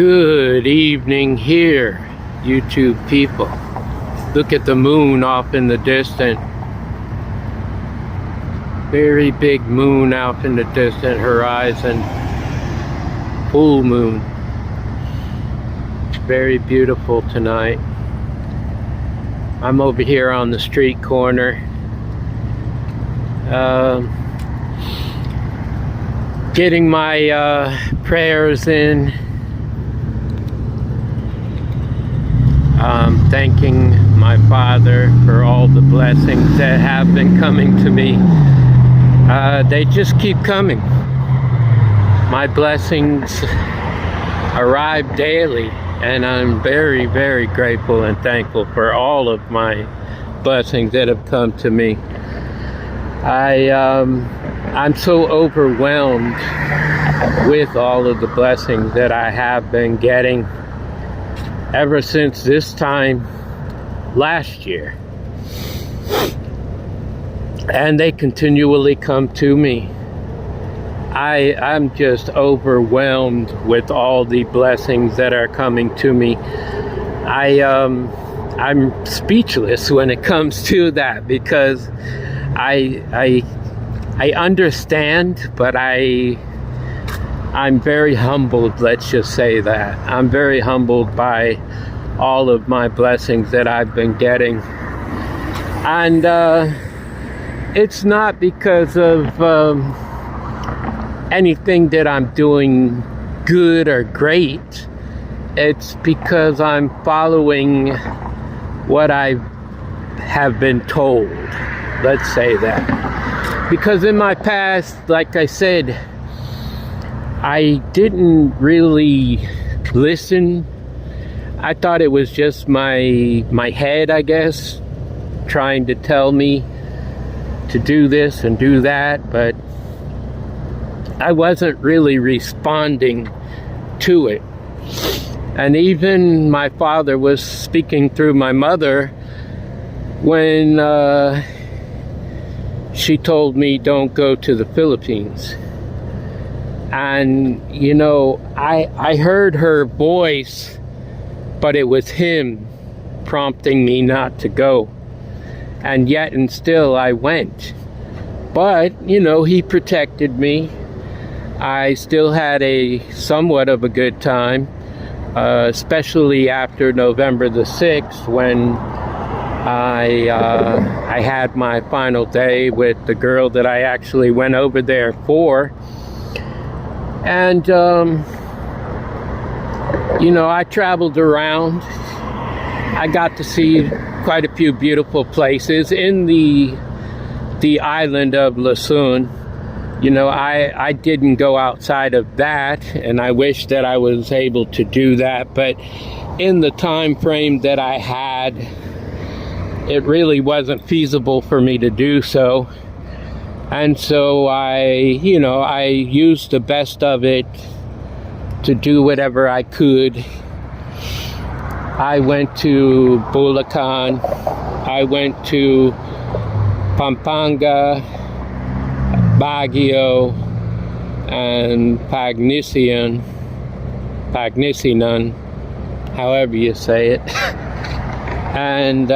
Good evening here, YouTube people. Look at the moon off in the distance. Very big moon out in the distant horizon. Full moon. Very beautiful tonight. I'm over here on the street corner. Getting my prayers in. Thanking my Father for all the blessings that have been coming to me. They just keep coming. My blessings arrive daily, and I'm very, very grateful and thankful for all of my blessings that have come to me. I'm so overwhelmed with all of the blessings that I have been getting ever since this time last year, and they continually come to me. I'm just overwhelmed with all the blessings that are coming to me. I'm speechless when it comes to that, because I understand, but I'm very humbled, let's just say that. I'm very humbled by all of my blessings that I've been getting. And it's not because of anything that I'm doing good or great. It's because I'm following what I have been told. Let's say that. Because in my past, like I said, I didn't really listen. I thought it was just my head, I guess, trying to tell me to do this and do that, but I wasn't really responding to it. And even my father was speaking through my mother when she told me don't go to the Philippines. And, you know, I heard her voice, but it was him prompting me not to go. And yet and still I went. But, you know, he protected me. I still had a somewhat of a good time, especially after November the 6th, when I had my final day with the girl that I actually went over there for. And, you know, I traveled around. I got to see quite a few beautiful places in the island of Luzon. You know, I didn't go outside of that, and I wish that I was able to do that. But in the time frame that I had, it really wasn't feasible for me to do so. And so I used the best of it to do whatever I could. I went to Bulacan, I went to Pampanga, Baguio, and Pangasinan, however you say it. And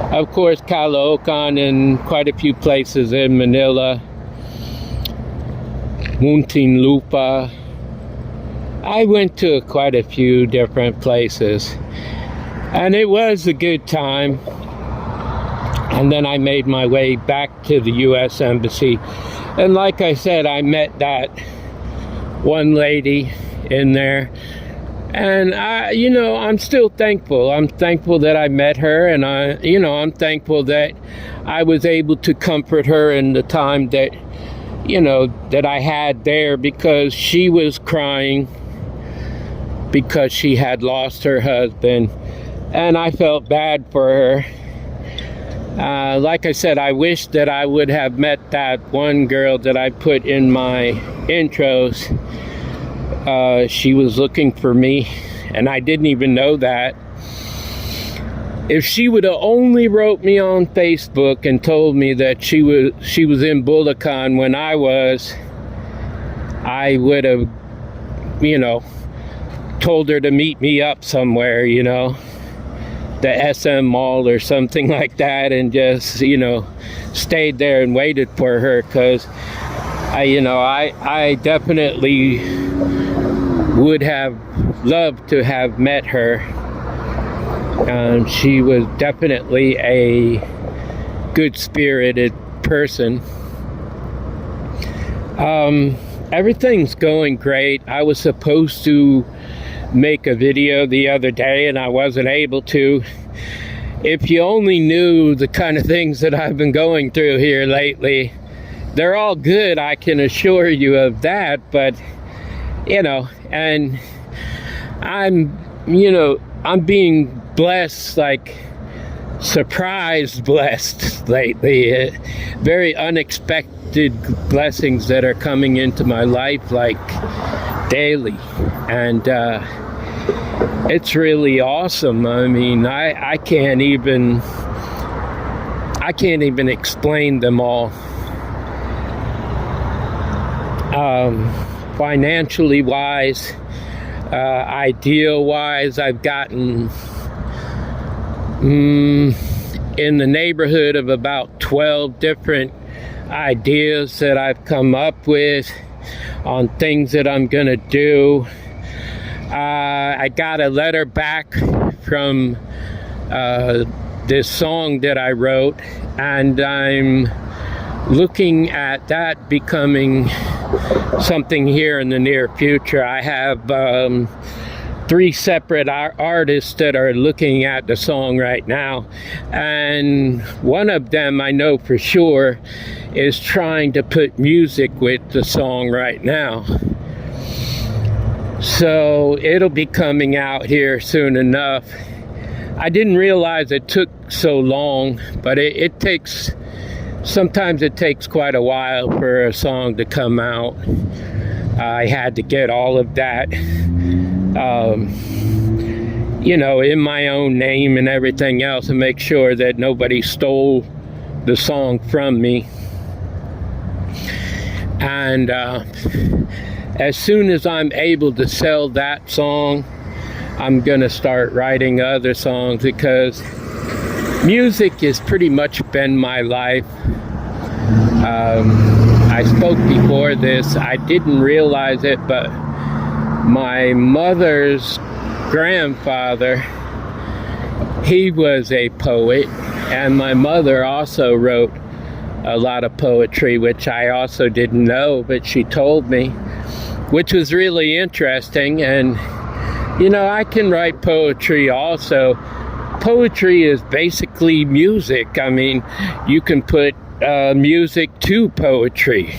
of course, Caloocan, and quite a few places in Manila, Muntinlupa. I went to quite a few different places, and it was a good time. And then I made my way back to the U.S. Embassy, and like I said, I met that one lady in there. And I'm still thankful. I'm thankful that I met her, and I'm thankful that I was able to comfort her in the time that, that I had there, because she was crying because she had lost her husband, and I felt bad for her. Like I said, I wish that I would have met that one girl that I put in my intros. She was looking for me, and I didn't even know that. If she would have only wrote me on Facebook and told me that she was in Bulacan when I was, I would have, told her to meet me up somewhere, you know, the SM Mall or something like that, and just, you know, stayed there and waited for her, because I definitely would have loved to have met her. She was definitely a good-spirited person. Everything's going great. I was supposed to make a video the other day and I wasn't able to. If you only knew the kind of things that I've been going through here lately. They're all good, I can assure you of that, but you know, and I'm being blessed, like surprised blessed lately. Very unexpected blessings that are coming into my life, like daily, and it's really awesome. I mean, I can't even explain them all. Financially wise, ideal wise, I've gotten in the neighborhood of about 12 different ideas that I've come up with on things that I'm gonna do. I got a letter back from this song that I wrote, and I'm looking at that becoming something here in the near future. I have 3 separate artists that are looking at the song right now, and one of them I know for sure is trying to put music with the song right now. So it'll be coming out here soon enough. I didn't realize it took so long, but it takes, sometimes it takes quite a while for a song to come out. I had to get all of that, you know, in my own name and everything else, and make sure that nobody stole the song from me. And as soon as I'm able to sell that song, I'm gonna start writing other songs, because music has pretty much been my life. I spoke before this, I didn't realize it, but my mother's grandfather, he was a poet, and my mother also wrote a lot of poetry, which I also didn't know, but she told me, which was really interesting. And you know, I can write poetry also. Poetry is basically music. I mean, you can put music to poetry.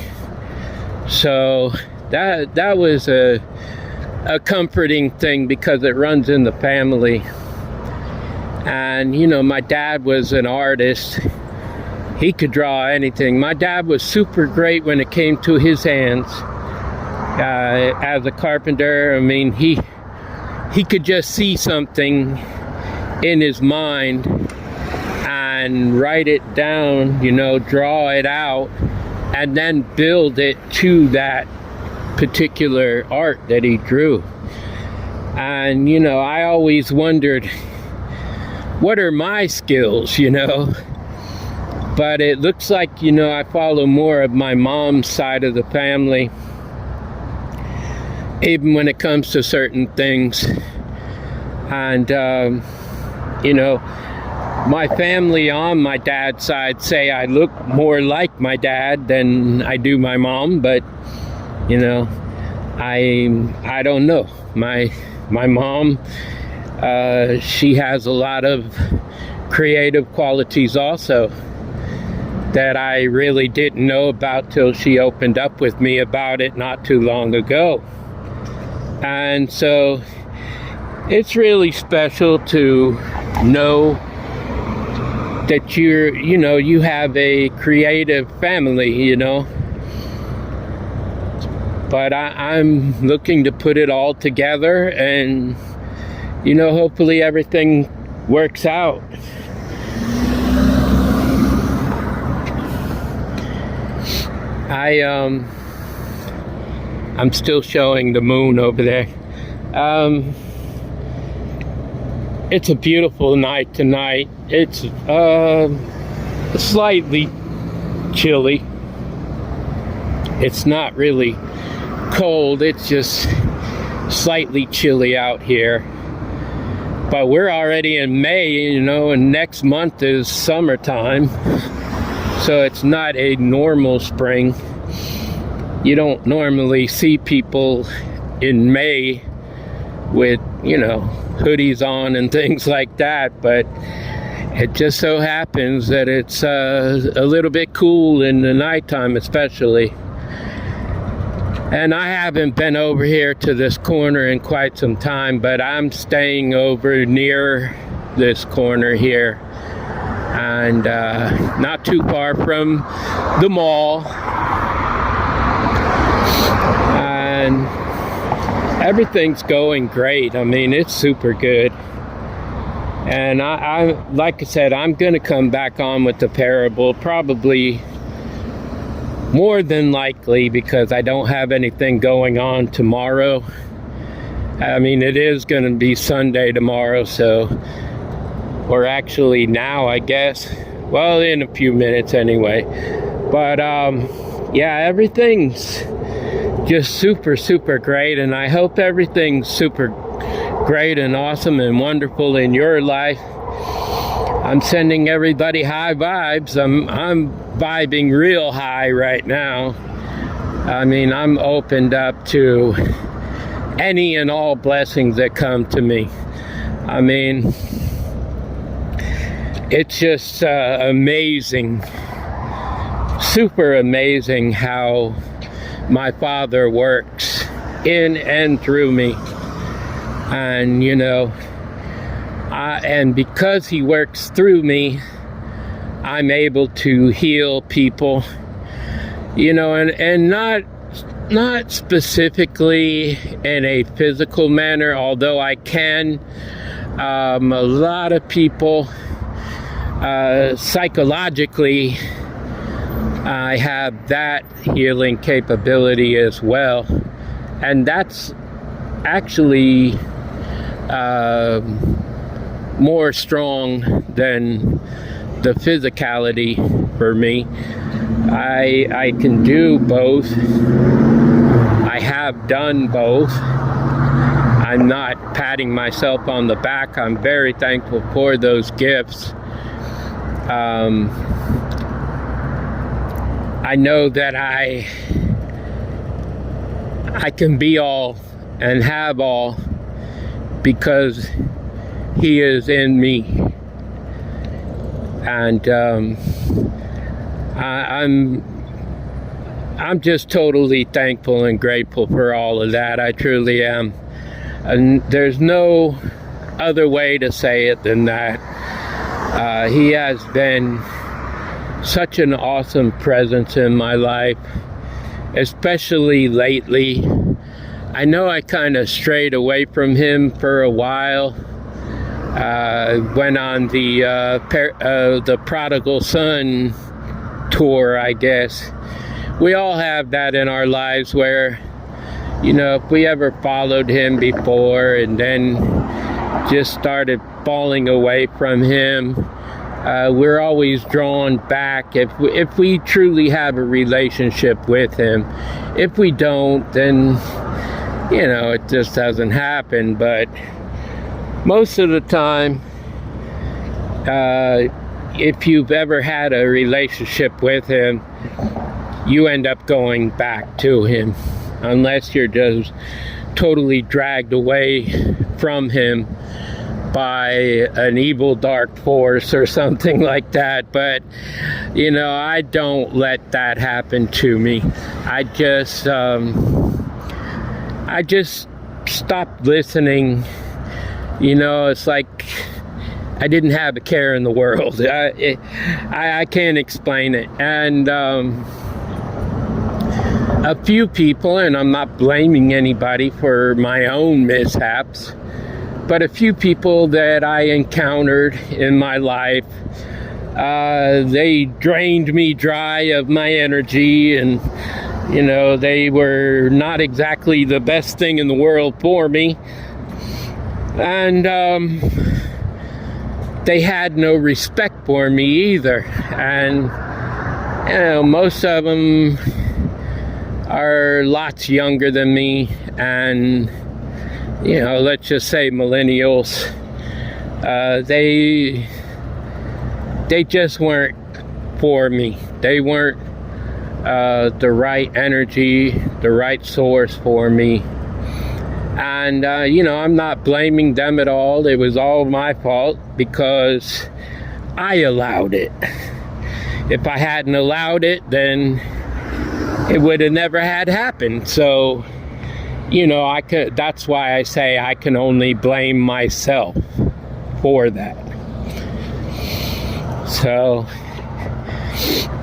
So that was a comforting thing, because it runs in the family. And you know, my dad was an artist. He could draw anything. My dad was super great when it came to his hands. As a carpenter, I mean, he could just see something in his mind and write it down, you know, draw it out, and then build it to that particular art that he drew. And you know, I always wondered, what are my skills, you know? But it looks like, you know, I follow more of my mom's side of the family, even when it comes to certain things. And you know, my family on my dad's side say I look more like my dad than I do my mom, but you know, I don't know. My mom, she has a lot of creative qualities also that I really didn't know about till she opened up with me about it not too long ago. And so it's really special to know that you have a creative family, you know. But I'm looking to put it all together, and you know, hopefully everything works out. I'm still showing the moon over there. It's a beautiful night tonight. It's slightly chilly. It's not really cold, it's just slightly chilly out here. But we're already in May, you know, and next month is summertime. So it's not a normal spring. You don't normally see people in May with, you know, hoodies on and things like that, but it just so happens that it's a little bit cool in the nighttime especially. And I haven't been over here to this corner in quite some time, but I'm staying over near this corner here, and not too far from the mall. And everything's going great. I mean, it's super good. And I like I said, I'm going to come back on with the parable, probably more than likely, because I don't have anything going on tomorrow. I mean, it is going to be Sunday tomorrow, so, or actually now, I guess. Well, in a few minutes anyway. But yeah, everything's just super great, and I hope everything's super great and awesome and wonderful in your life. I'm sending everybody high vibes. I'm vibing real high right now. I mean, I'm opened up to any and all blessings that come to me. I mean, it's just amazing, super amazing how my Father works in and through me. And, you know, and because He works through me, I'm able to heal people, you know, and not specifically in a physical manner, although I can. A lot of people, psychologically, I have that healing capability as well. And that's actually more strong than the physicality for me. I can do both. I have done both. I'm not patting myself on the back. I'm very thankful for those gifts. I know that I can be all and have all because He is in me. And I'm just totally thankful and grateful for all of that. I truly am. And there's no other way to say it than that. He has been such an awesome presence in my life, especially lately. I know I kind of strayed away from Him for a while. Went on the prodigal son tour, I guess. We all have that in our lives where, you know, if we ever followed Him before and then just started falling away from Him, we're always drawn back if we truly have a relationship with Him. If we don't, then, you know, it just doesn't happen. But most of the time, if you've ever had a relationship with Him, you end up going back to Him, unless you're just totally dragged away from Him by an evil dark force or something like that. But, you know, I don't let that happen to me. I just stopped listening. You know, it's like I didn't have a care in the world. I can't explain it. And a few people, and I'm not blaming anybody for my own mishaps, but a few people that I encountered in my life, they drained me dry of my energy, and, you know, they were not exactly the best thing in the world for me. And they had no respect for me either. And, you know, most of them are lots younger than me. And, you know, let's just say millennials. They just weren't for me. They weren't the right energy, the right source for me. And, you know, I'm not blaming them at all. It was all my fault because I allowed it. If I hadn't allowed it, then it would have never had happened. So, you know, that's why I say I can only blame myself for that. So,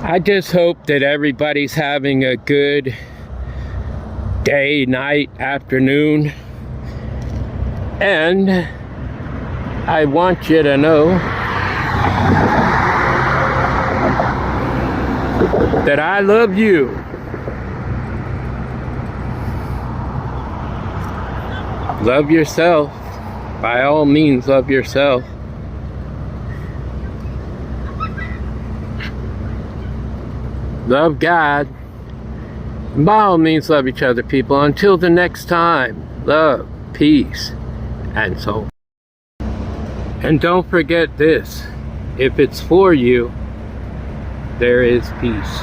I just hope that everybody's having a good day, night, afternoon. And I want you to know that I love you. Love yourself. By all means, love yourself. Love God. And by all means, love each other, people. Until the next time, love, peace, and soul. And don't forget this. If it's for you, there is peace.